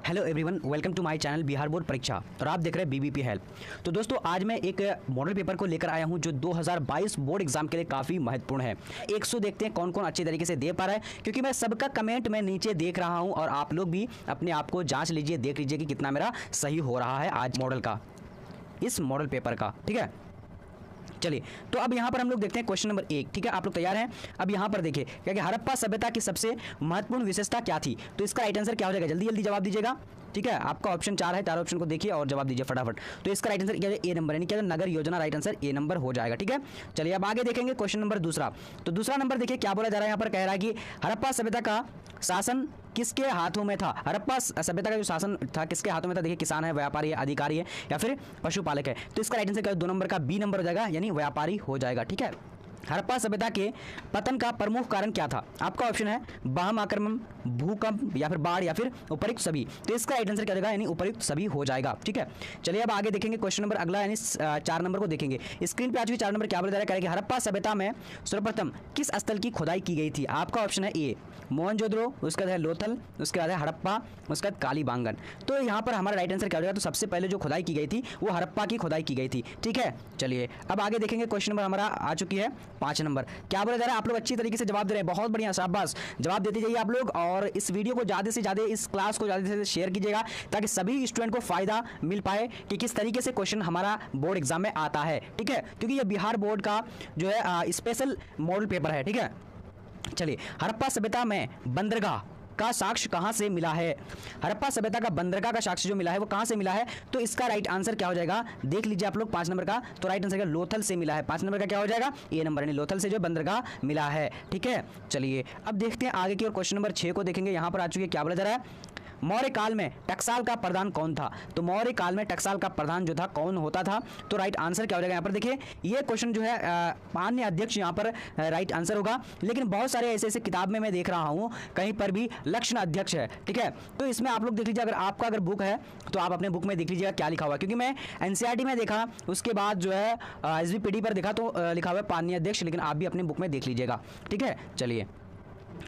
Hello everyone, welcome to my channel Bihar board परीक्षा और आप देख रहे हैं बीबीपी हेल्प। तो दोस्तों आज मैं एक मॉडल पेपर को लेकर आया हूं जो 2022 बोर्ड एग्जाम के लिए काफ़ी महत्वपूर्ण है। 100 देखते हैं कौन कौन अच्छे तरीके से दे पा रहा है, क्योंकि मैं सबका कमेंट मैं नीचे देख रहा हूं और आप लोग भी अपने आप को जाँच लीजिए, देख लीजिए कि कितना मेरा सही हो रहा है आज मॉडल का, इस मॉडल पेपर का। ठीक है, चलिए तो अब यहाँ पर हम लोग देखते हैं क्वेश्चन नंबर 1। ठीक है, आप लोग तैयार हैं? अब यहाँ पर देखिए क्या कि हड़प्पा सभ्यता की सबसे महत्वपूर्ण विशेषता क्या थी, तो इसका राइट आंसर क्या हो जाएगा, जल्दी जल्दी जवाब दीजिएगा। ठीक है, आपका ऑप्शन 4 है, 4 ऑप्शन को देखिए और जवाब दीजिए फटाफट। तो इसका राइट आंसर क्या है, ए नंबर, यानी क्या नगर योजना, राइट आंसर ए नंबर हो जाएगा। ठीक है, चलिए अब आगे देखेंगे क्वेश्चन नंबर दूसरा। तो दूसरा नंबर देखिए क्या बोला जा रहा है, यहाँ पर कह रहा है कि हड़प्पा सभ्यता का शासन किसके हाथों में था। हड़प्पा सभ्यता का जो शासन था किसके हाथों में था, देखिए किसान है, व्यापारी है, अधिकारी है या फिर पशुपालक है। तो इसका राइट आंसर क्या है, 2 नंबर का बी नंबर हो जाएगा, यानी व्यापारी हो जाएगा। ठीक है, हड़प्पा सभ्यता के पतन का प्रमुख कारण क्या था, आपका ऑप्शन है बाह्य आक्रमण, भूकंप या फिर बाढ़ या फिर उपयुक्त सभी। तो इसका राइट आंसर क्या होगा, यानी उपयुक्त सभी हो जाएगा। ठीक है, चलिए अब आगे देखेंगे क्वेश्चन नंबर अगला, यानी 4 नंबर को देखेंगे। स्क्रीन पे आ चुकी 4 नंबर क्या बोला जा रहा है कि हड़प्पा सभ्यता में सर्वप्रथम किस स्थल की खुदाई की गई थी। आपका ऑप्शन है ए मोहनजोदड़ो, उसके बाद है लोथल, उसके बाद है हड़प्पा, उसके बाद कालीबांगन। तो यहाँ पर हमारा राइट आंसर क्या हो जाएगा, तो सबसे पहले जो खुदाई की गई थी वो हड़प्पा की खुदाई की गई थी। ठीक है, चलिए अब आगे देखेंगे क्वेश्चन नंबर हमारा आ चुकी है 5 नंबर। क्या बोला जा रहा है, आप लोग अच्छी तरीके से जवाब दे रहे हैं, बहुत बढ़िया, शाबाश, जवाब देते जाइए आप लोग। और इस वीडियो को ज़्यादा से ज़्यादा, इस क्लास को ज़्यादा से ज़्यादा शेयर कीजिएगा ताकि सभी स्टूडेंट को फायदा मिल पाए कि किस तरीके से क्वेश्चन हमारा बोर्ड एग्जाम में आता है। ठीक है, क्योंकि ये बिहार बोर्ड का जो है स्पेशल मॉडल पेपर है। ठीक है, चलिए हड़प्पा सभ्यता में बंदरगाह का साक्ष्य कहां से मिला है। हड़प्पा सभ्यता का बंदरगाह का साक्ष्य जो मिला है वो कहां से मिला है, तो इसका राइट आंसर क्या हो जाएगा, देख लीजिए आप लोग 5 नंबर का। तो राइट आंसर क्या, लोथल से मिला है। 5 नंबर का क्या हो जाएगा, ए नंबर, यानी लोथल से जो बंदरगाह मिला है। ठीक है, चलिए अब देखते हैं आगे की और क्वेश्चन नंबर 6 को देखेंगे। यहां पर आ चुके क्या बोला जा रहा है, मौर्य काल में टकसाल का प्रधान कौन था। तो मौर्य काल में टकसाल का प्रधान जो था कौन होता था, तो राइट आंसर क्या हो जाएगा। यहाँ पर देखिए ये क्वेश्चन जो है मान्य अध्यक्ष यहाँ पर राइट आंसर होगा, लेकिन बहुत सारे ऐसे ऐसे किताब में मैं देख रहा हूँ कहीं पर भी लक्षण अध्यक्ष है। ठीक है, तो इसमें आप लोग देख लीजिए, अगर आपका अगर बुक है तो आप अपने बुक में देख लीजिएगा क्या लिखा हुआ है, क्योंकि मैं एनसीईआरटी में देखा, उसके बाद जो है एसबीपीडी पर देखा तो लिखा हुआ है माननीय अध्यक्ष, लेकिन आप भी अपने बुक में देख लीजिएगा। ठीक है, चलिए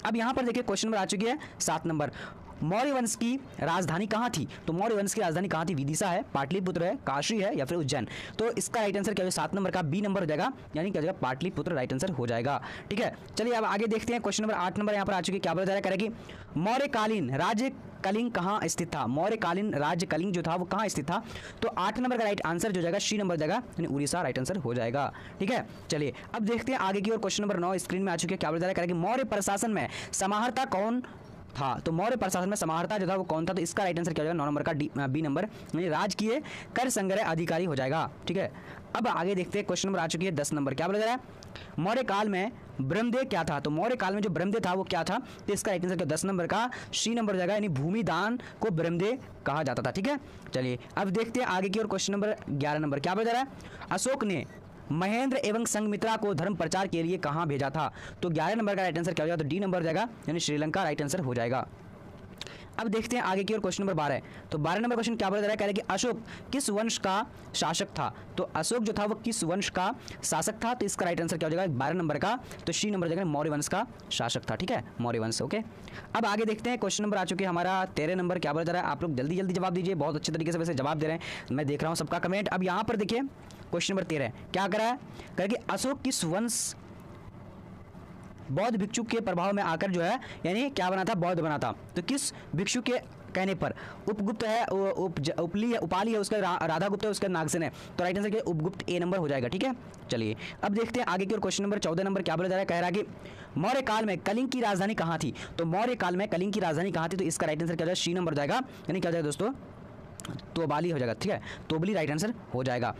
अब यहाँ पर देखिए क्वेश्चन नंबर आ चुकी है 7 नंबर। मौर्य वंश की राजधानी कहाँ थी, तो मौर्य वंश की राजधानी कहाँ थी, विदिशा है, पाटलिपुत्र है, काशी है या फिर उज्जैन। तो इसका राइट आंसर क्या है, 7 नंबर का बी नंबर हो जाएगा, यानी क्या हो जाएगा, पाटलिपुत्र राइट आंसर हो जाएगा। ठीक है, चलिए अब आगे देखते हैं क्वेश्चन नंबर 8 नंबर यहाँ पर आ चुकी है। क्या बोला जा रहा है कि मौर्यकालीन राज्य कलिंग कहाँ स्थित था। मौर्यकालीन राज्य कलिंग जो था वो कहाँ स्थित था, तो 8 नंबर का राइट आंसर जो जाएगा सी नंबर हो जाएगा, यानी उड़ीसा राइट आंसर हो जाएगा। ठीक है, चलिए अब देखते हैं आगे की और क्वेश्चन नंबर 9 स्क्रीन में आ चुकी है। क्या बोला जा रहा है कि मौर्य प्रशासन में समाहर्ता कौन था, तो मौर्य प्रशासन में समाहर्ता जो था वो कौन था, तो इसका राइट आंसर क्या हो जाएगा, 9 नंबर का बी नंबर, यानी राजकीय कर संग्रह अधिकारी हो जाएगा। ठीक है, अब आगे देखते हैं क्वेश्चन नंबर आ चुकी है 10 नंबर। क्या बोला जा रहा है, मौर्य काल में ब्रह्मदेव क्या था, तो मौर्य काल में जो ब्रह्मदेव था वो क्या था, तो इसका राइट आंसर क्या 10 नंबर का सी नंबर हो जाएगा, यानी भूमिदान को ब्रह्मदेव कहा जाता था। ठीक है, चलिए अब देखते हैं आगे की और क्वेश्चन नंबर 11 नंबर। क्या बोला जा रहा है, अशोक ने महेंद्र एवं संघमित्रा को धर्म प्रचार के लिए कहां भेजा था, तो 11 नंबर का राइट आंसर क्या हो जाएगा, तो डी नंबर हो जाएगा, यानी श्रीलंका राइट आंसर हो जाएगा। अब देखते हैं आगे की और क्वेश्चन नंबर 12। तो 12 नंबर क्वेश्चन क्या बोला जा रहा है, कह रहे हैं कि अशोक किस वंश का शासक था, तो अशोक जो था वो किस वंश का शासक था, तो इसका राइट आंसर क्या हो जाएगा, 12 नंबर का, तो सी नंबर हो जाएगा, मौर्य वंश का शासक था। ठीक है, मौर्य वंश। ओके, अब आगे देखते हैं क्वेश्चन नंबर आ चुके हैं हमारा 13 नंबर। क्या बोला जा रहा है, आप लोग जल्दी जल्दी जवाब दीजिए, बहुत अच्छे तरीके से वैसे जवाब दे रहे हैं, मैं देख रहा हूँ सबका कमेंट। अब यहाँ पर देखिए क्वेश्चन नंबर 13 क्या करा है, कह रहे कि अशोक किस वंश बौद्ध भिक्षु के प्रभाव में आकर जो है, यानी क्या बना था, बौद्ध बना था। तो किस भिक्षु के कहने पर, उपगुप्त है, उपली है, उपाली है, उसका राधा गुप्त है, उसका नागसेन है, तो राइट आंसर क्या, उपगुप्त ए नंबर हो जाएगा। ठीक है, चलिए अब देखते हैं आगे की और क्वेश्चन नंबर 14 नंबर। क्या बोला जा रहा है, कह रहा है कि मौर्य काल में कलिंग की राजधानी कहाँ थी, तो मौर्य काल में कलिंग की राजधानी कहाँ थी, तो इसका राइट आंसर क्या हो जाएगा, सी नंबर हो जाएगा, यानी क्या हो जाएगा दोस्तों, तोबाली हो जाएगा। ठीक है, तोबली राइट आंसर हो जाएगा।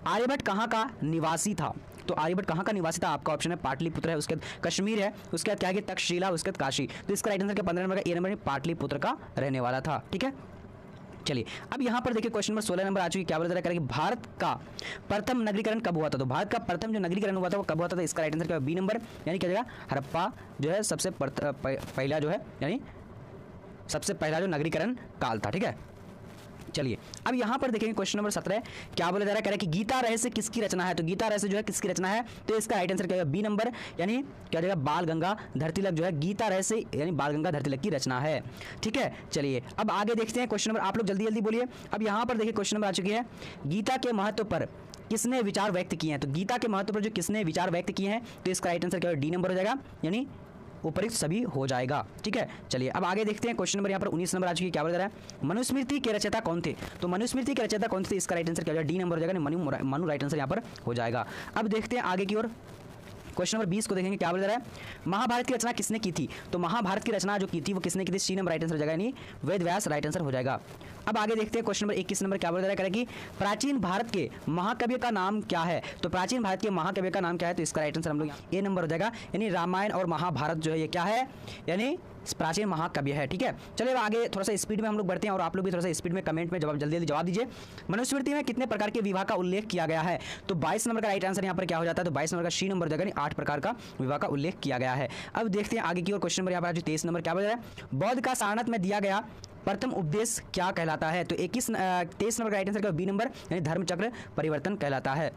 आर्यभट्ट कहाँ का निवासी था, तो आर्यभट्ट कहाँ का निवासी था, आपका ऑप्शन है पाटलिपुत्र है, उसके बाद कश्मीर है, उसके बाद क्या है तक्षशिला, उसके बाद काशी। तो इसका राइट आंसर क्या, 15 नंबर का ए नंबर, पाटलिपुत्र का रहने वाला था। ठीक है, चलिए अब यहाँ पर देखिए क्वेश्चन नंबर 16 नंबर आ चुकी है। क्या बोला जा रहा है कि भारत का प्रथम नगरीकरण कब हुआ था, तो भारत का प्रथम जो नगरीकरण हुआ था वो कब हुआ था, तो इसका राइट आंसर क्या, बी नंबर, यानी क्या जाएगा, हड़प्पा जो है सबसे पहला जो है, यानी सबसे पहला जो नगरीकरण काल था। ठीक है, चलिए अब यहाँ पर देखेंगे क्वेश्चन नंबर 17 क्या बोला जा रहा है, कह रहा है कि गीता रहस्य किसकी रचना है। तो गीता रहस्य जो है किसकी रचना है, तो इसका राइट आंसर क्या होगा, बी नंबर, यानी क्या हो जाएगा, बाल गंगाधर तिलक जो है गीता रहस्य यानी बाल गंगाधर तिलक की रचना है। ठीक है, चलिए अब आगे देखते हैं क्वेश्चन नंबर, आप लोग जल्दी जल्दी बोलिए। अब यहाँ पर देखिए क्वेश्चन नंबर आ चुकी है, गीता के महत्व पर किसने विचार व्यक्त किए हैं। तो गीता के महत्व पर जो किसने विचार व्यक्त किए हैं, तो इसका राइट आंसर क्या होगा, डी नंबर हो जाएगा, यानी उपयुक्त सभी हो जाएगा। ठीक है, चलिए अब आगे देखते हैं क्वेश्चन नंबर यहाँ पर 19 नंबर आ चुकी है, क्या बोल रहा है, मनुस्मृति के रचयिता कौन थे। तो मनुस्मृति के रचयिता कौन थे, इसका राइट आंसर क्या हो जाएगा, डी नंबर हो जाएगा, मनु राइट आंसर यहाँ पर हो जाएगा। अब देखते हैं आगे की ओर, क्वेश्चन नंबर 20 को देखेंगे, क्या बोल रहा है, महाभारत की रचना किसने की थी। तो महाभारत की रचना जो की थी वो किसने की थी, सी नंबर राइट आंसर हो जाएगा, यानी वेद व्यास राइट आंसर हो जाएगा। अब आगे देखते हैं क्वेश्चन नंबर 21 नंबर, क्या बोल रहा है कि प्राचीन भारत के महाकवि का नाम क्या है। तो प्राचीन भारत के महाकवि का नाम क्या है, तो इसका राइट आंसर हम लोग ए नंबर हो जाएगा, यानी रामायण और महाभारत जो है ये क्या है, यानी प्राचीन महाकाव्य है। ठीक है, चलिए अब आगे थोड़ा सा स्पीड में हम लोग बढ़ते हैं और आप लोग भी थोड़ा सा स्पीड में कमेंट में जल्दी जल्दी जवाब दीजिए। मनुस्मृति में कितने प्रकार के विवाह का उल्लेख किया गया है। तो 22 नंबर का राइट आंसर यहाँ पर क्या हो जाता है, तो 22 नंबर का सी नंबर हो जाएगा, 8 प्रकार का विवाह का उल्लेख किया गया है। अब देखते हैं आगे की ओर, क्वेश्चन नंबर यहाँ पर 23 नंबर क्या बोल रहा है, बौद्ध का सारनाथ में दिया गया प्रथम उपदेश क्या कहलाता है। तो 23 नंबर का राइट आंसर का बी नंबर, यानी धर्मचक्र परिवर्तन कहलाता है।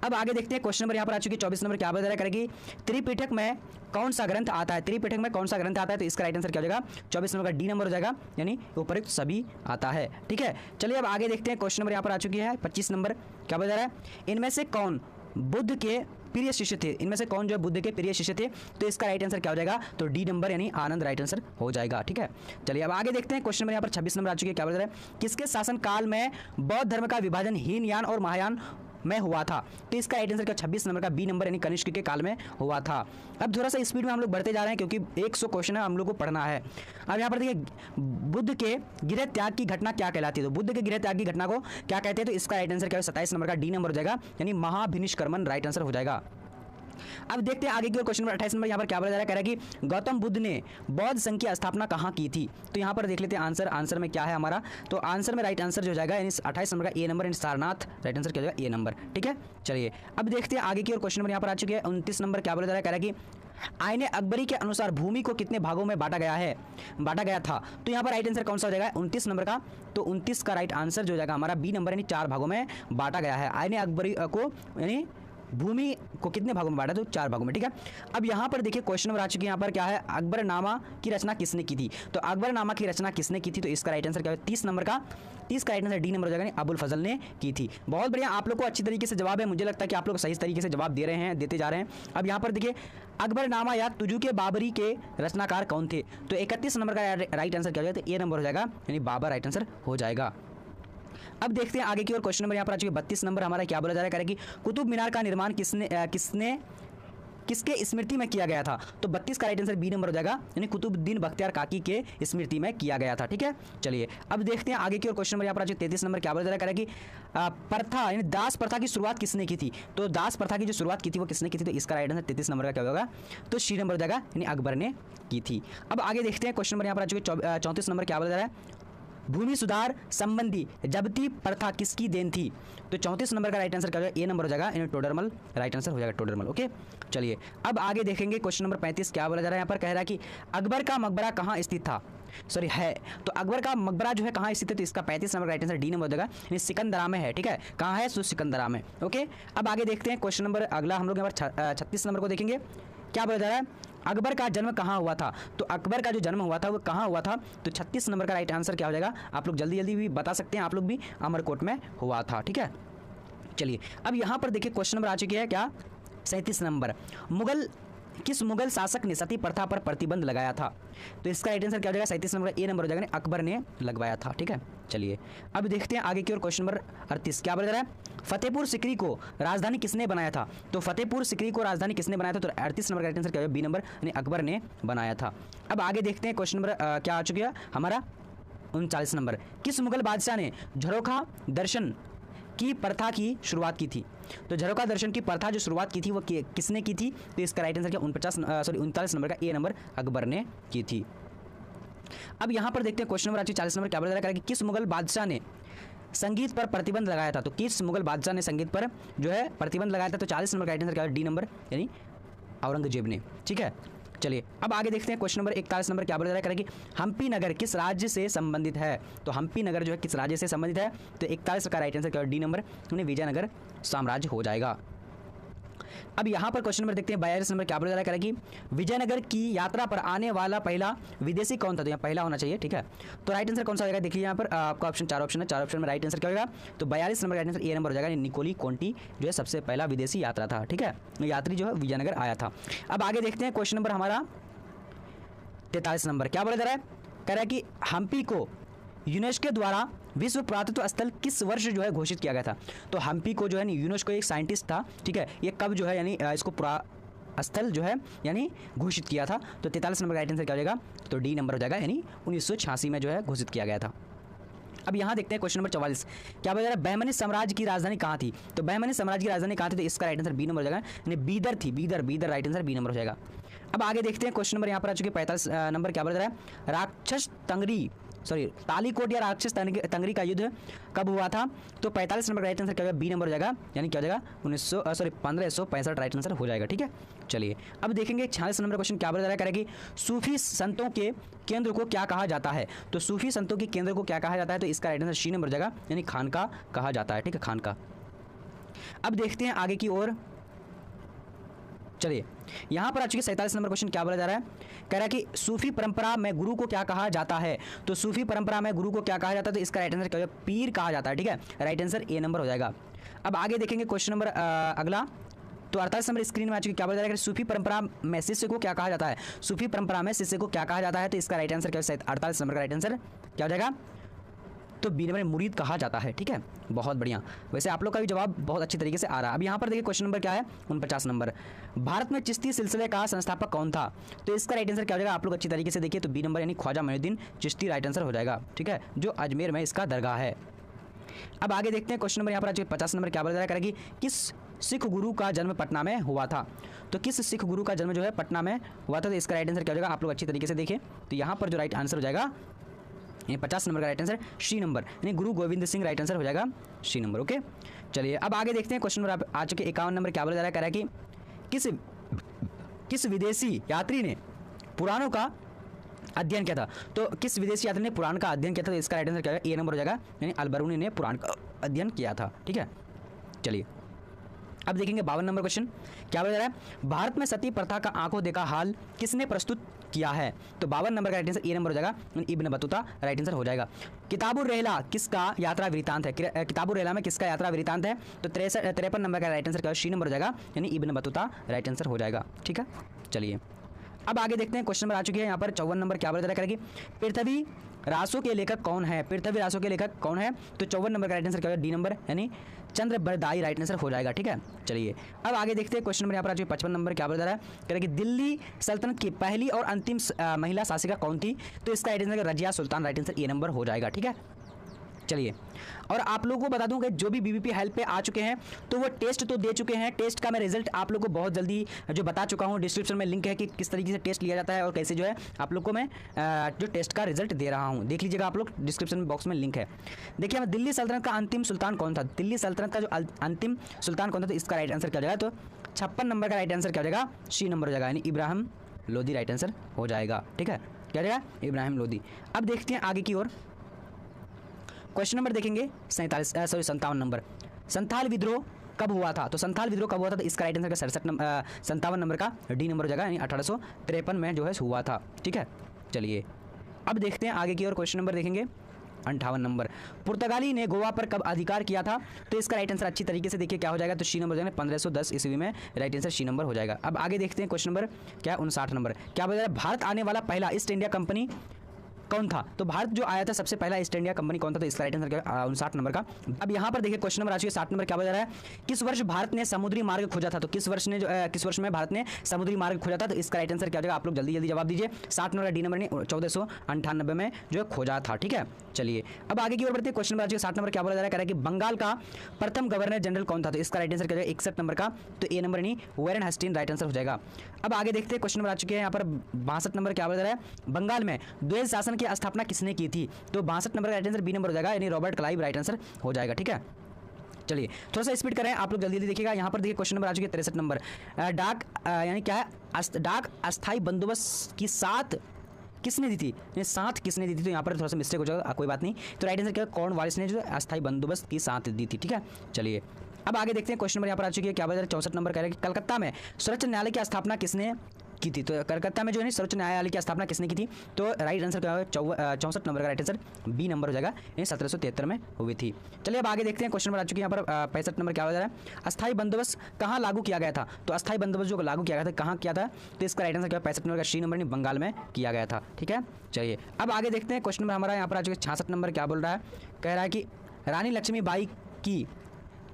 अब आगे देखते हैं क्वेश्चन नंबर यहाँ पर आ चुकी है 24 नंबर, क्या बता करेगी, त्रिपिटक में कौन सा ग्रंथ आता है। त्रिपिटक में कौन सा ग्रंथ आता है, तो इसका राइट आंसर क्या हो जाएगा, 24 नंबर का डी नंबर हो जाएगा, यानी उपयुक्त सभी आता है। ठीक है, चलिए अब आगे देखते हैं क्वेश्चन नंबर यहाँ पर आ चुकी है 25 नंबर, क्या बता रहा है, इनमें से कौन बुद्ध के प्रिय शिष्य थे। इनमें से कौन जो है बुद्ध के प्रिय शिष्य थे, तो इसका राइट आंसर क्या हो जाएगा, तो डी नंबर, यानी आनंद राइट आंसर हो जाएगा। ठीक है, चलिए अब आगे देखते हैं क्वेश्चन नंबर यहाँ पर 26 नंबर आ चुकी है, क्या बता रहा है, किसके शासन काल में बौद्ध धर्म का विभाजन हीनयान और महायान में हुआ था। तो इसका राइट आंसर क्या, 26 नंबर का बी नंबर, यानी कनिष्क के काल में हुआ था। अब थोड़ा सा स्पीड में हम लोग बढ़ते जा रहे हैं क्योंकि 100 क्वेश्चन है हम लोग को पढ़ना है। अब यहाँ पर देखिए, बुद्ध के गृह त्याग की घटना क्या कहलाती है। तो बुद्ध के गृह त्याग की घटना को क्या कहते हैं, तो इसका राइट आंसर क्या है, 27 नंबर का डी नंबर हो जाएगा, यानी महाभिनिष्क्रमण राइट आंसर हो जाएगा। अब देखते हैं आगे की ओर, क्वेश्चन नंबर 28 नंबर यहाँ पर क्या बोला जा रहा है, कह रहा है कि गौतम बुद्ध ने बौद्ध संघ की स्थापना कहाँ की थी। तो यहाँ पर देख लेते हैं आंसर में क्या है हमारा, तो आंसर में राइट आंसर जो हो जाएगा, यानी 28 नंबर का ए नंबर, यानी सारनाथ राइट आंसर क्या हो जाएगा, ए नंबर। ठीक है, चलिए अब देखते हैं आगे की ओर, क्वेश्चन नंबर यहाँ पर आ चुके हैं 29 नंबर, क्या बोला जा रहा है, कह रहा है कि आईने अकबरी के अनुसार भूमि को कितने भागों में बांटा गया था। तो यहाँ पर राइट आंसर कौन सा हो जाएगा, 29 नंबर का, तो 29 का राइट आंसर जो हो जाएगा हमारा बी नंबर, यानी 4 भागों में बांटा गया है। आईने अकबरी को यानी भूमि को कितने भागों में बांटा, तो 4 भागों में। ठीक है, अब यहाँ पर देखिए क्वेश्चन नंबर आ चुकी है, यहाँ पर क्या है, अकबरनामा की रचना किसने की थी। तो अकबरनामा की रचना किसने की थी, तो इसका राइट आंसर क्या है, 30 नंबर का, 30 का राइट आंसर डी नंबर हो जाएगा, अबुल फजल ने की थी। बहुत बढ़िया, आप लोग को अच्छी तरीके से जवाब है, मुझे लगता है कि आप लोग सही तरीके से जवाब देते जा रहे हैं। अब यहाँ पर देखिए, अकबरनामा या तुजुके बाबरी के रचनाकार कौन थे। तो 31 नंबर का राइट आंसर क्या हो जाएगा, तो ए नंबर हो जाएगा, यानी बाबर राइट आंसर हो जाएगा। अब देखते हैं आगे की ओर, क्वेश्चन नंबर यहाँ पर आ चुके 32 नंबर हमारा, क्या बोला जा रहा है, कि कुतुब मीनार का निर्माण किसके स्मृति में किया गया था। तो 32 का राइट आंसर बी नंबर हो जाएगा, यानी कुतुबुद्दीन बख्तियार काकी के स्मृति में किया गया था। ठीक है, चलिए अब देखते हैं आगे की ओर, क्वेश्चन नंबर यहाँ पर आ चुके 33 नंबर, क्या बोला जा रहा है, कि प्रथा यानी दास प्रथा की शुरुआत किसने की थी। तो दास प्रथा की जो शुरुआत की थी वो किसने की थी, तो इसका राइट आंसर 33 नंबर का क्या होगा, तो सी नंबर हो जाएगा, यानी अकबर ने की थी। अब आगे देखते हैं क्वेश्चन नंबर यहाँ पर आ चुके 34 नंबर, क्या बोला जा रहा है, भूमि सुधार संबंधी जब्ती प्रथा किसकी देन थी। तो 34 नंबर का राइट आंसर क्या हो जाएगा, ए नंबर हो जाएगा, यानी टोडरमल राइट आंसर हो जाएगा, टोडरमल। ओके, चलिए अब आगे देखेंगे क्वेश्चन नंबर 35, क्या बोला जा रहा है, यहाँ पर कह रहा है कि अकबर का मकबरा कहाँ स्थित था, सॉरी है। तो अकबर का मकबरा जो है कहाँ स्थित है, तो इसका 35 number right answer D number हो जाएगा, यानी सिकंदरा में है। ठीक है, कहाँ है, तो सिकंदरा में। ओके, अब आगे देखते हैं क्वेश्चन नंबर अगला, हम लोग यहाँ पर 36 नंबर को देखेंगे, क्या बोला जा रहा है, अकबर का जन्म कहाँ हुआ था। तो अकबर का जो जन्म हुआ था वो कहाँ हुआ था, तो 36 नंबर का राइट आंसर क्या हो जाएगा, आप लोग जल्दी जल्दी भी बता सकते हैं, आप लोग भी, अमरकोट में हुआ था। ठीक है, चलिए अब यहाँ पर देखिए क्वेश्चन नंबर आ चुकी है, क्या 37 नंबर, किस मुगल शासक ने सती प्रथा पर प्रतिबंध लगाया था। तो इसका राइट आंसर क्या हो जाएगा, 37 नंबर ए नंबर हो जाएगा, अकबर ने लगवाया था। ठीक है, चलिए अब देखते हैं आगे की ओर, क्वेश्चन नंबर 38, क्या बोल रहा है, फतेहपुर सिकरी को राजधानी किसने बनाया था। तो फतेहपुर सिकरी को राजधानी किसने बनाया था, तो 38 नंबर का राइट आंसर क्या होगा, बी नंबर, यानी अकबर ने बनाया था। अब आगे देखते हैं क्वेश्चन नंबर क्या आ चुकी है हमारा 39 नंबर, किस मुगल बादशाह ने झरोखा दर्शन की प्रथा की शुरुआत की थी। तो झरोखा दर्शन की प्रथा जो शुरुआत की थी वो किसने की थी, तो इसका राइट आंसर क्या 39 नंबर का ए नंबर अकबर ने की थी। अब यहाँ पर देखते हैं क्वेश्चन नंबर 40 नंबर, क्या बोला जा रहा है, कि किस मुगल बादशाह ने संगीत पर प्रतिबंध लगाया था। तो किस मुगल बादशाह ने संगीत पर जो है प्रतिबंध लगाया था, तो 40 नंबर का राइट आंसर क्या है, डी नंबर, यानी औरंगजेब ने। ठीक है, चलिए अब आगे देखते हैं क्वेश्चन नंबर 41 नंबर क्या बोला जा रहा है कि हम्पी नगर किस राज्य से संबंधित है। तो हम्पी नगर जो है किस राज्य से संबंधित है, तो 41 का राइट आंसर क्या डी नंबर विजयनगर साम्राज्य हो जाएगा। अब यहाँ पर क्वेश्चन नंबर देखते हैं 42 नंबर क्या बोला जा रहा है कि विजयनगर की यात्रा पर आने वाला पहला विदेशी कौन था। तो यहाँ पहला होना चाहिए, ठीक है। तो राइट आंसर कौन सा होगा, देखिए यहाँ पर आपका ऑप्शन 4 ऑप्शन है, 4 ऑप्शन में राइट आंसर क्या होगा, तो 42 number right answer A number हो जाएगा। निकोली कोंटी जो है सबसे पहला विदेशी यात्रा था, ठीक है, यात्री जो है विजयनगर आया था। अब आगे देखते हैं क्वेश्चन नंबर हमारा 43 नंबर क्या बोला जा रहा है, कह रहा है कि हम्पी को यूनेस्को द्वारा विश्व पुरातत्व स्थल किस वर्ष जो है घोषित किया गया था। तो हम्पी को जो है यूनेस्को एक साइंटिस्ट था, ठीक है, ये कब जो है यानी इसको स्थल जो है यानी घोषित किया था। तो 43 नंबर का राइट आंसर क्या हो जाएगा, तो डी नंबर हो जाएगा, यानी 1986 में जो है घोषित किया गया था। अब यहाँ देखते हैं क्वेश्चन नंबर 44 क्या बोला जा रहा है, बहमनी साम्राज्य की राजधानी कहाँ थी। तो बहमनी साम्राज्य की राजधानी कहाँ थी, तो इसका राइट आंसर बी नंबर हो जाएगा, यानी बीदर थी, बीदर राइट आंसर बी नंबर हो जाएगा। अब आगे देखते हैं क्वेश्चन नंबर यहाँ पर आ चुके 45 नंबर क्या बोला जा रहा है, राक्षस तंगरी तालीकोट या राक्षस तंगरी का युद्ध कब हुआ था। तो 45 नंबर का राइट आंसर क्या होगा, बी नंबर हो जाएगा, यानी क्या हो जाएगा 1565 राइट आंसर हो जाएगा, ठीक है। चलिए अब देखेंगे 46 नंबर क्वेश्चन क्या बोला जा रहा है कि सूफी संतों के केंद्र को क्या कहा जाता है। तो सूफी संतों के केंद्र को क्या कहा जाता है, तो इसका राइट आंसर सी नंबर हो जाएगा, यानी खानका कहा जाता है, ठीक है, खानका। अब देखते हैं आगे की ओर, चलिए यहां पर आ चुके 47 नंबर क्वेश्चन क्या बोला जा रहा है, कह रहा है कि सूफी परंपरा में गुरु को क्या कहा जाता है। तो सूफी परंपरा में गुरु को क्या कहा जाता है, तो इसका राइट आंसर क्या होगा, पीर कहा जाता है, ठीक है, राइट आंसर ए नंबर हो जाएगा। अब आगे देखेंगे क्वेश्चन नंबर अगला, तो 48 नंबर स्क्रीन में आ चुकी क्या बोला जा रहा है, सूफी परंपरा में शिष्य को क्या कहा जाता है। सूफी परंपरा में शिष्य को क्या कहा जाता है, तो इसका राइट आंसर क्या है, 48 नंबर का राइट आंसर क्या हो जाएगा, तो बी नंबर मुरीद कहा जाता है, ठीक है, बहुत बढ़िया। वैसे आप लोग का भी जवाब बहुत अच्छी तरीके से आ रहा है। अब यहाँ पर देखिए क्वेश्चन नंबर क्या है, 49 नंबर, भारत में चिश्ती सिलसिले का संस्थापक कौन था। तो इसका राइट आंसर क्या हो जाएगा, आप लोग अच्छी तरीके से देखिए, तो बी नंबर यानी ख्वाजा मोइनुद्दीन चिश्ती राइट आंसर हो जाएगा, ठीक है, जो अजमेर में इसका दरगाह है। अब आगे देखते हैं क्वेश्चन नंबर यहाँ पर 50 नंबर क्या बोला जा रहा है, किस सिख गुरु का जन्म पटना में हुआ था। तो किस सिख गुरु का जन्म जो है पटना में हुआ था, तो इसका राइट आंसर क्या हो जाएगा, आप लोग अच्छी तरीके से देखें, तो यहाँ पर जो राइट आंसर हो जाएगा 50 नंबर का राइट आंसर सी नंबर, यानी गुरु गोविंद सिंह राइट आंसर हो जाएगा सी नंबर, ओके। चलिए अब आगे देखते हैं क्वेश्चन नंबर आ चुके 51 नंबर क्या बोला जा रहा है, कह रहा है कि किस विदेशी यात्री ने पुराणों का अध्ययन किया था। तो किस विदेशी यात्री ने पुराण का अध्ययन किया था, तो इसका राइट आंसर क्या होगा, ए नंबर हो जाएगा, यानी अल-बरूनी ने पुराण का अध्ययन किया था, ठीक है। चलिए अब देखेंगे 52 नंबर क्वेश्चन क्या बोला जा रहा है, भारत में सती प्रथा का आंखों देखा हाल किसने प्रस्तुत किया है। तो 52 नंबर का राइट आंसर ए नंबर हो जाएगा, इब्न बतूता राइट आंसर हो जाएगा। किताबुर रहला किसका यात्रा वृतांत है, किताबुर रहला में किसका यात्रा वृतांत है। तो 53 नंबर का राइट आंसर क्या है, सी नंबर हो जाएगा, यानी इब्न बतूता राइट आंसर हो जाएगा, ठीक है। चलिए अब आगे देखते हैं क्वेश्चन नंबर आ चुके हैं यहाँ पर 54 नंबर क्या बोला जा रहा है, पृथ्वी रासों के लेखक कौन है। पृथ्वी रासों के लेखक कौन है, तो 54 नंबर का राइट आंसर क्या होगा, डी नंबर, यानी चंद्रबरदाई राइट आंसर हो जाएगा, ठीक है। चलिए अब आगे देखते हैं क्वेश्चन नंबर यहाँ पर आ चुके 55 नंबर क्या बोला जा रहा है, कह रहा है कि दिल्ली सल्तनत की पहली और अंतिम महिला शासिका कौन थी। तो इसका right answer Razia Sultan right answer A number हो जाएगा, ठीक है। चलिए और आप लोगों को बता दूं कि जो भी बीबीपी हेल्प पे आ चुके हैं तो वो टेस्ट तो दे चुके हैं, टेस्ट का मैं रिजल्ट आप लोग को बहुत जल्दी जो बता चुका हूं, डिस्क्रिप्शन में लिंक है कि किस तरीके से टेस्ट लिया जाता है और कैसे जो है आप लोग को मैं जो टेस्ट का रिजल्ट दे रहा हूं, देख लीजिएगा आप लोग, डिस्क्रिप्शन बॉक्स में लिंक है। देखिए हमें दिल्ली सल्तनत का अंतिम सुल्तान कौन था, दिल्ली सल्तनत का जो अंतिम सुल्तान कौन था, तो इसका राइट आंसर क्या हो जाएगा, तो 56 नंबर का राइट आंसर क्या हो जाएगा, सी नंबर हो जाएगा, यानी इब्राहिम लोदी राइट आंसर हो जाएगा, ठीक है, क्या हो जाएगा, इब्राहिम लोदी। अब देखते हैं आगे की ओर, क्वेश्चन नंबर देखेंगे 57 नंबर, संथाल विद्रोह कब हुआ था। तो संथाल विद्रोह कब हुआ था, तो इसका राइट आंसर का 57 नंबर का डी नंबर हो जाएगा, यानी 1853 में जो है हुआ था, ठीक है। चलिए अब देखते हैं आगे की ओर, क्वेश्चन नंबर देखेंगे 58 नंबर, पुर्तगाली ने गोवा पर कब अधिकार किया था। तो इसका राइट आंसर अच्छी तरीके से देखिए क्या हो जाएगा, तो सी नंबर हो जाएगा, 1510 ईस्वी में राइट आंसर सी नंबर हो जाएगा। अब आगे देखते हैं क्वेश्चन नंबर क्या है 59 नंबर, क्या बोल रहा है, भारत आने वाला पहला ईस्ट इंडिया कंपनी कौन था। तो भारत जो आया था सबसे पहला ईस्ट इंडिया कंपनी कौन था, तो इसका राइट आंसर क्या है 59 नंबर का। अब यहाँ पर देखिए क्वेश्चन नंबर आ चुके 60 नंबर क्या बता रहा है, किस वर्ष भारत ने समुद्री मार्ग खोजा था। तो किस वर्ष में भारत ने समुद्री मार्ग खोजा था, तो इसका राइट आंसर क्या हो जाएगा, आप लोग जल्दी जल्दी जवाब दीजिए। 60 नंबर डी नंबर ने 1498 में जो है खोजा था, ठीक है। चलिए अब आगे की ओर बढ़ते हैं, क्वेश्चन नंबर आ चुके 60 नंबर क्या बोला जा रहा है कि बंगाल का प्रथम गवर्नर जनरल कौन था। तो इसका राइट आंसर क्या हो जाएगा 61 नंबर का, तो ए नंबर नहीं वेरन हेस्टिंग राइट आंसर हो जाएगा। अब आगे देखते हैं क्वेश्चन नंबर आ चुके हैं यहाँ पर 62 नंबर क्या बोला जा रहा है, बंगाल में द्वैध शासन की स्थापना किसने की थी। तो 62 नंबर का राइट आंसर बी नंबर हो जाएगा, यानी रॉबर्ट क्लाइव राइट आंसर हो जाएगा, ठीक है। चलिए थोड़ा सा स्पीड करें आप लोग, जल्दी जल्दी देखिएगा। यहाँ पर देखिए क्वेश्चन नंबर आ चुके 63 नंबर। डाक यानी क्या है, डाक अस्थाई बंदोबस्त की साथ किसने दी थी, यानी साथ किसने दी थी, तो यहाँ पर थोड़ा सा मिस्टेक हो जाएगा, कोई बात नहीं। तो राइट आंसर क्या है, कॉर्नवालिस ने जो अस्थाई बंदोबस्त की साथ दी थी, ठीक है। चलिए अब आगे देखते हैं, क्वेश्चन नंबर यहाँ पर आ चुकी है, क्या बता 64 नंबर कह रहे हैं कि कलकत्ता में सर्वोच्च न्यायालय की स्थापना किसने की थी। तो कलकत्ता में जो है सर्वोच्च न्यायालय की स्थापना किसने की थी, तो राइट आंसर क्या है 64 नंबर का राइट आंसर बी नंबर हो जाएगा, यानी 1773 में हुई थी। चलिए अब आगे देखते हैं, क्वेश्चन नंबर आ चुकी है यहाँ पर 65 नंबर क्या हो जा रहा है, अस्थाई बंदोबस्त कहाँ लागू किया गया था। तो अस्थाई बंदोबस्त जो लागू किया गया था कहाँ किया था, तो इसका राइट आंसर क्या है 65 नंबर का सी नंबर, बंगाल में किया गया था, ठीक है। चलिए अब आगे देखते हैं, क्वेश्चन नंबर हमारा यहाँ पर आ चुके 66 नंबर क्या बोल रहा है, कह रहा है कि रानी लक्ष्मीबाई की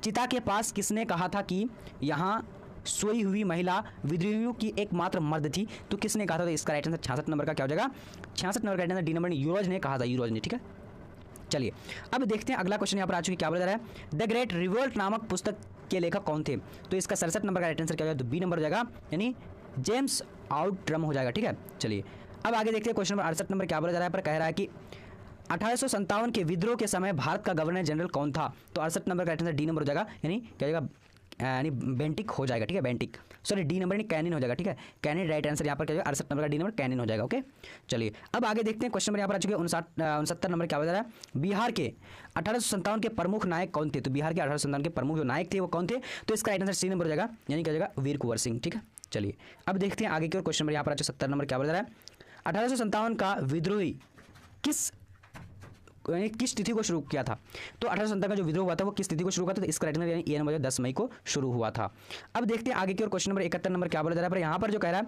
चिता के पास किसने कहा था कि यहाँ सोई हुई महिला विद्रोहियों की एकमात्र मर्द थी, तो किसने कहा था, तो इसका राइट आंसर 66 नंबर का क्या हो जाएगा, 66 नंबर का right answer D number euros ने कहा था, यूरोज ने, ठीक है। चलिए अब देखते हैं अगला क्वेश्चन यहाँ पर आ चुकी क्या बोला जा रहा है, द ग्रेट रिवोल्ट नामक पुस्तक के लेखक कौन थे, तो इसका 67 नंबर का राइट आंसर क्या हो जाएगा, तो बी नंबर हो जाएगा, यानी जेम्स आउटरम हो जाएगा, ठीक है। चलिए अब आगे देखते हैं, क्वेश्चन नंबर 68 नंबर क्या बोला जा रहा है, पर कह रहा है कि 1857 के विद्रोह के समय भारत का गवर्नर जनरल कौन था, तो 68 नंबर का राइट आंसर डी नंबर हो जाएगा, यानी क्या हो जाएगा, यानी बेंटिक हो जाएगा, ठीक है, बेंटिक, सॉरी डी नंबर नहीं कैनिन हो जाएगा, ठीक है, कैनिन राइट आंसर यहाँ पर क्या हो जाएगा, 68 नंबर का डी नंबर कैनिन हो जाएगा, ओके। चलिए अब आगे देखते हैं, क्वेश्चन नंबर यहाँ पर आ चुके 69 नंबर क्या बता रहा है, बिहार के 1857 के प्रमुख नायक कौन थे, तो बिहार के 1857 के प्रमुख जो नायक थे वो कौन थे, तो इसका राइट आंसर सी नंबर हो जाएगा, यानी क्या हो जाएगा वीर कुंवर सिंह, ठीक है। चलिए अब देखते हैं आगे की और, क्वेश्चन नंबर यहाँ पर 70 नंबर क्या बता रहा है, 1857 का विद्रोही किस तिथि को शुरू किया था, तो 1857 का जो विद्रोह हुआ था वो किस तिथि को शुरू हुआ था, तो इसका राइट आंसर यानी ए नंबर 10 मई को शुरू हुआ था। अब देखते हैं आगे की और, क्वेश्चन नंबर 71 नंबर क्या बोला जा रहा है, पर यहाँ पर जो कह रहा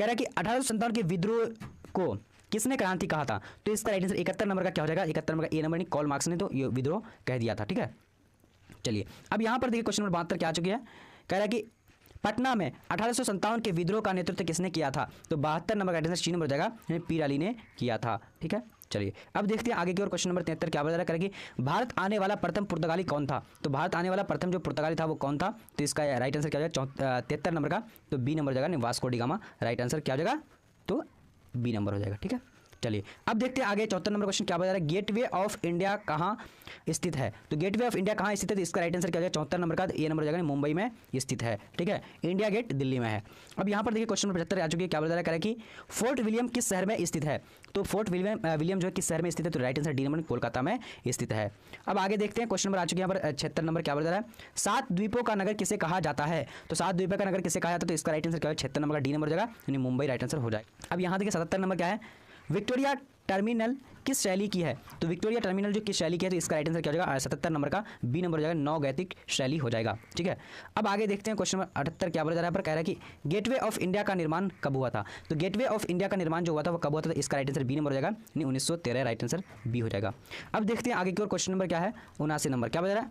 है कि 1857 के विद्रोह को किसने क्रांति कहा था, तो इसका राइट आंसर 71 नंबर का क्या हो जाएगा, 71 नंबर का ए नंबर नहीं, कॉल मार्क्स ने तो ये विद्रोह कह दिया था, ठीक है। चलिए अब यहाँ पर देखिए क्वेश्चन नंबर 72 क्या आ चुकी है, कह रहा है कि पटना में 1857 के विद्रोह का नेतृत्व किसने किया था, तो 72 नंबर का राइट आंसर सी नंबर हो जाएगा, यानी पीर अली ने किया था, ठीक है। चलिए अब देखते हैं आगे की और, क्वेश्चन नंबर 73 क्या बता रहा है, कि भारत आने वाला प्रथम पुर्तगाली कौन था, तो भारत आने वाला प्रथम जो पुर्तगाली था वो कौन था, तो इसका राइट आंसर क्या हो जाएगा 73 नंबर का, तो बी नंबर हो जाएगा, Vasco D gamma, right answer क्या हो जाएगा, तो बी नंबर हो जाएगा, ठीक है। चलिए अब देखते हैं आगे 74 नंबर क्वेश्चन क्या बता रहा है, गेटवे ऑफ इंडिया कहाँ स्थित है, तो गेटवे ऑफ इंडिया कहाँ स्थित है, तो इसका राइट आंसर क्या हो जाएगा 74 नंबर का, ए नंबर हो जाएगा, मुंबई में स्थित है, ठीक है, इंडिया गेट दिल्ली में है। अब यहाँ पर देखिए क्वेश्चन नंबर 75 आ चुकी है, क्या बता रहा है कि फोर्ट विलियम किस शहर में स्थित है, तो फोर्ट विलियम जो है किस शहर में स्थित है, तो right answer D number Kolkata में स्थित है। अब आगे देखते हैं क्वेश्चन नंबर आ चुके हैं यहाँ पर 76 नंबर क्या बता रहा है, 7 द्वीपों का नगर किसे कहा जाता है, तो 7 द्वीपों का नगर किसे कहा जाता है, तो इसका राइट आंसर क्या है 76 नंबर का डी नंबर हो जाएगा, यानी मुंबई राइट आंसर हो जाएगा। अब यहाँ देखिए 77 नंबर क्या है, विक्टोरिया टर्मिनल किस शैली की है, तो विक्टोरिया टर्मिनल जो किस शैली की है, तो इसका राइट आंसर क्या हो जाएगा 77 नंबर का बी नंबर हो जाएगा, नवगैतिक शैली हो जाएगा, ठीक है। अब आगे देखते हैं क्वेश्चन नंबर 78 क्या बोला जा रहा है, पर कह रहा है कि गेटवे ऑफ इंडिया का निर्माण कब हुआ था, तो गेटवे ऑफ इंडिया का निर्माण जो हुआ था वो कब हुआ था, तो इसका राइट आंसर बी नंबर हो जाएगा, यानी 1913 राइट आंसर बी हो जाएगा। अब देखते हैं आगे की और, क्वेश्चन नंबर क्या है 79 नंबर क्या बता रहा है,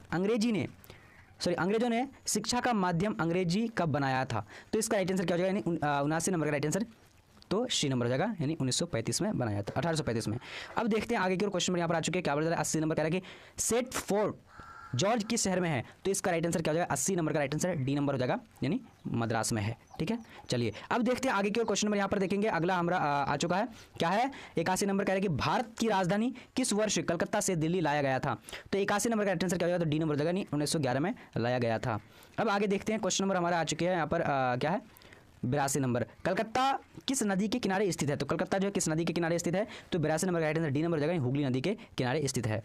अंग्रेजों ने शिक्षा का माध्यम अंग्रेजी कब बनाया था, तो इसका राइट आंसर क्या हो जाएगा, यानी 79 नंबर का राइट आंसर तो सी नंबर हो जाएगा, यानी 1935 में बनाया था, 1835 में। अब देखते हैं आगे की और, क्वेश्चन यहाँ पर आ चुके हैं क्या बता रहा है 80 नंबर कह रहा है कि सेट फोर्ट जॉर्ज किस शहर में है, तो इसका राइट आंसर क्या हो जाएगा 80 नंबर का राइट आंसर डी नंबर हो जाएगा, यानी मद्रास में है, ठीक है। चलिए अब देखते हैं आगे की और, क्वेश्चन नंबर यहाँ पर देखेंगे अगला हमारा आ चुका है, क्या है 81 नंबर कह रहा है कि भारत की राजधानी किस वर्ष कलकत्ता से दिल्ली लाया गया था, तो 81 नंबर का राइट आंसर क्या हो जाएगा, तो डी नंबर हो जाएगा, यानी 1911 में लाया गया था। अब आगे देखते हैं क्वेश्चन नंबर हमारा आ चुके हैं यहाँ पर क्या है 82 नंबर, कलकत्ता किस नदी के किनारे स्थित है, तो कलकत्ता जो है किस नदी के किनारे स्थित है, तो 82 नंबर का राइट आंसर डी नंबर हो जाएगा, हुगली नदी के किनारे स्थित है।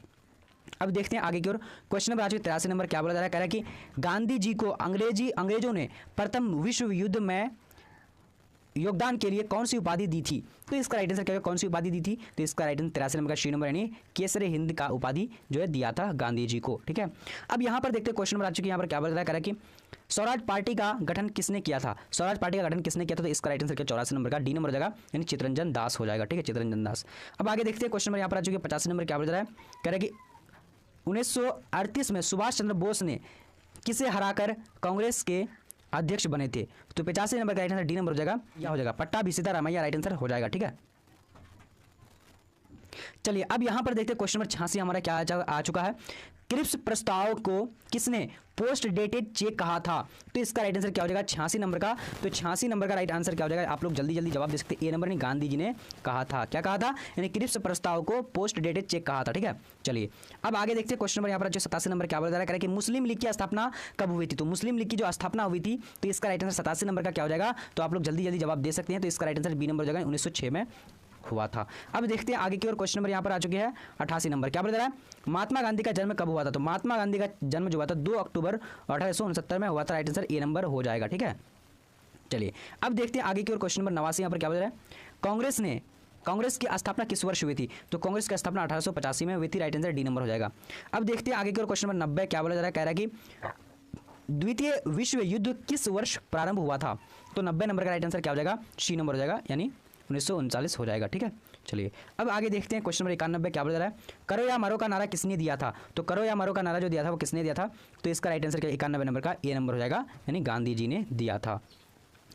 अब देखते हैं आगे की ओर, क्वेश्चन नंबर आ चुके 83 नंबर क्या बोला जा रहा है, कह रहा है कि गांधी जी को अंग्रेजों ने प्रथम विश्व युद्ध में योगदान के लिए कौन सी उपाधि दी थी, तो इसका राइट आंसर क्या है, कौन सी उपाधि दी थी, तो इसका राइट आंसर 83 नंबर का सी नंबर, यानी केसरे हिंद का उपाधि जो है दिया था गांधी जी को, ठीक है। अब यहाँ पर देखते हैं क्वेश्चन नंबर आ चुके हैं यहाँ पर क्या बोल रहा है, कह रहा है कि स्वराज पार्टी का गठन किसने किया था, स्वराज पार्टी का गठन किसने किया था, तो इसका राइट आंसर क्या 84 नंबर का डी नंबर हो जाएगा, यानी चितरंजन दास हो जाएगा, ठीक है, चितरंजन दास। अब आगे देखते हैं क्वेश्चन नंबर यहाँ पर आ चुके हैं 85 नंबर क्या बोल रहा है, कह रहा है कि 1938 में सुभाष चंद्र बोस ने किसे हराकर कांग्रेस के अध्यक्ष बने थे, तो 85 नंबर का राइट आंसर डी नंबर हो जाएगा, क्या हो जाएगा पट्टाभी सीतारामैया राइट आंसर हो जाएगा, ठीक है। चलिए अब यहाँ पर देखते हैं क्वेश्चन नंबर 86 हमारा क्या आ चुका है। क्रिप्स प्रस्ताव को किसने पोस्ट डेटेड चेक कहा था? तो इसका राइट आंसर क्या हो जाएगा 86 नंबर का। तो 86 नंबर का राइट आंसर क्या हो जाएगा? आप लोग जल्दी जल्दी जवाब दे सकते हैं। ए नंबर यानी गांधी जी ने कहा था। क्या कहा था? यानी क्रिप्स प्रस्ताव को पोस्ट डेटेड चेक कहा था। ठीक है, चलिए अब आगे देखते हैं क्वेश्चन नंबर यहाँ पर जो 87 नंबर क्या बता रहा है कि मुस्लिम लीग की स्थापना कब हुई थी? तो मुस्लिम लीग की जो स्थापना हुई थी तो इसका राइट आंसर 87 नंबर का क्या हो जाएगा? तो आप लोग जल्दी जल्दी जवाब दे सकते हैं। तो इसका राइट आंसर बी नंबर हो जाएगा 1906 में हुआ था। अब देखते हैं आगे की ओर क्वेश्चन नंबर यहाँ पर आ चुकी है 88 नंबर। क्या बता रहा है? महात्मा गांधी का जन्म कब हुआ था? तो महात्मा गांधी का जन्म जो हुआ था 2 अक्टूबर 1869 में हुआ था। राइट आंसर ए नंबर हो जाएगा। ठीक है, चलिए अब देखते हैं आगे की ओर क्वेश्चन नंबर 89 यहाँ पर क्या बता रहा है? कांग्रेस की स्थापना किस वर्ष हुई थी? तो कांग्रेस की स्थापना 1885 में हुई थी। राइट आंसर डी नंबर हो जाएगा। अब देखते हैं आगे की ओर क्वेश्चन नंबर 90 क्या बोला जा रहा है? कह रहा है कि द्वितीय विश्व युद्ध किस वर्ष प्रारंभ हुआ था? तो 90 नंबर का राइट आंसर क्या हो जाएगा? सी नंबर हो जाएगा यानी 1939 हो जाएगा। ठीक है, चलिए अब आगे देखते हैं क्वेश्चन नंबर 91 क्या बोला जा रहा है? करो या मरो का नारा किसने दिया था? तो करो या मरो का नारा जो दिया था वो किसने दिया था? तो इसका राइट आंसर क्या 91 नंबर का ए नंबर हो जाएगा यानी गांधी जी ने दिया था।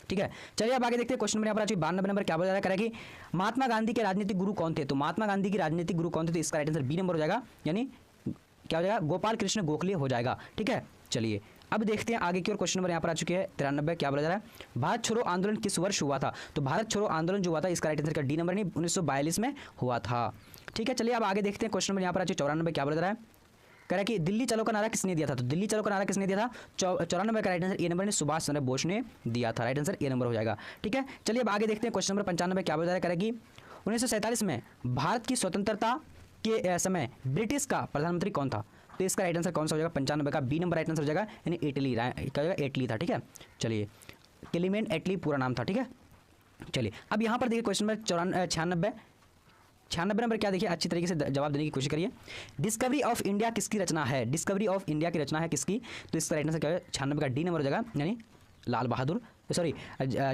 ठीक है, चलिए अब आगे देखते हैं क्वेश्चन नंबर यहाँ पर 92 नंबर क्या बोला जा रहा है कि महात्मा गांधी के राजनीतिक गुरु कौन थे? तो महात्मा गांधी के राजनीतिक गुरु कौन थे? तो इसका राइट आंसर बी नंबर हो जाएगा यानी क्या हो जाएगा? गोपाल कृष्ण गोखले हो जाएगा। ठीक है, चलिए अब देखते हैं आगे की ओर क्वेश्चन नंबर यहाँ पर आ चुके हैं 93 क्या बोला जा रहा है? भारत छोड़ो आंदोलन किस वर्ष हुआ था? तो भारत छोड़ो आंदोलन जो हुआ था इसका राइट आंसर का डी नंबर नहीं 1942 में हुआ था। ठीक है, चलिए अब आगे देखते हैं क्वेश्चन नंबर यहाँ पर आ चुके 94 क्या बोला जा रहा है? कह रहा है कि दिल्ली चलो का नारा किसने दिया था? तो दिल्ली चलो का नारा किसने दिया था? 94 का राइट आंसर ए नंबर ने सुभाष चंद्र बोस ने दिया था। राइट आंसर ए नंबर हो जाएगा। ठीक है, चलिए अब आगे देखते हैं क्वेश्चन नंबर 95 क्या बोला जा रहा है? कह रहा है कि 1947 में भारत की स्वतंत्रता के समय ब्रिटिश का प्रधानमंत्री कौन था? तो इसका राइट आंसर कौन सा हो जाएगा? 95 का बी नंबर राइट आंसर हो जाएगा यानी इटली। क्या हो जाएगा? इटली था। ठीक है, चलिए क्लीमेंट इटली पूरा नाम था। ठीक है, चलिए अब यहाँ पर देखिए क्वेश्चन नंबर 96 नंबर क्या देखिए अच्छी तरीके से जवाब देने की कोशिश करिए। डिस्कवरी ऑफ इंडिया किसकी रचना है? डिस्कवरी ऑफ इंडिया की रचना है किसकी? तो इसका राइट आंसर क्या है? 96 का डी नंबर हो जाएगा यानी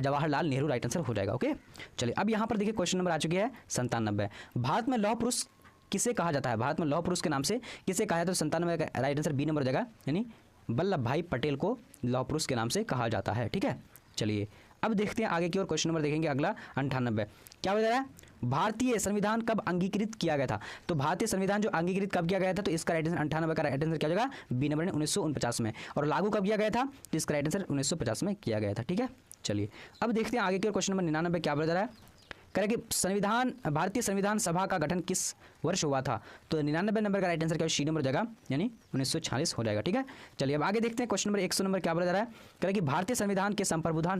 जवाहरलाल नेहरू राइट आंसर हो जाएगा। ओके, चलिए अब यहाँ पर देखिए क्वेश्चन नंबर आ चुकी है 97। भारत में लौह पुरुष किसे कहा जाता है? भारत में लौह पुरुष के नाम से किसे कहा जाता है? तो 97 का राइट आंसर बी नंबर हो जाएगा यानी वल्लभ भाई पटेल को लौह पुरुष के नाम से कहा जाता है। ठीक है, चलिए अब देखते हैं आगे की ओर क्वेश्चन नंबर देखेंगे अगला 98 क्या बता रहा है? भारतीय संविधान कब अंगीकृत किया गया था? तो भारतीय संविधान जो अंगीकृत कब किया गया था? तो इसका राइट आंसर 98 का राइट आंसर क्या हो जाएगा? बी नंबर ने 1949 में। और लागू कब किया गया था? तो इसका राइट आंसर 1950 में किया गया था। ठीक है, चलिए अब देखते हैं आगे की ओर क्वेश्चन नंबर 99 क्या बता रहा है? कह रहा है कि भारतीय संविधान सभा का गठन किस वर्ष हुआ था? तो 99 नंबर का राइट आंसर क्या सी नंबर हो जाएगा यानी 1946 हो जाएगा। ठीक है, चलिए अब आगे देखते हैं क्वेश्चन नंबर 100 नंबर क्या बोला जा रहा है? कह रहा है कि भारतीय संविधान के संप्रभुता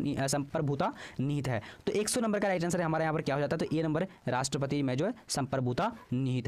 निहित है। तो 100 नंबर का राइट आंसर हमारे यहाँ पर क्या हो जाता है? तो ए नंबर राष्ट्रपति में जो है संप्रभुता निहित है।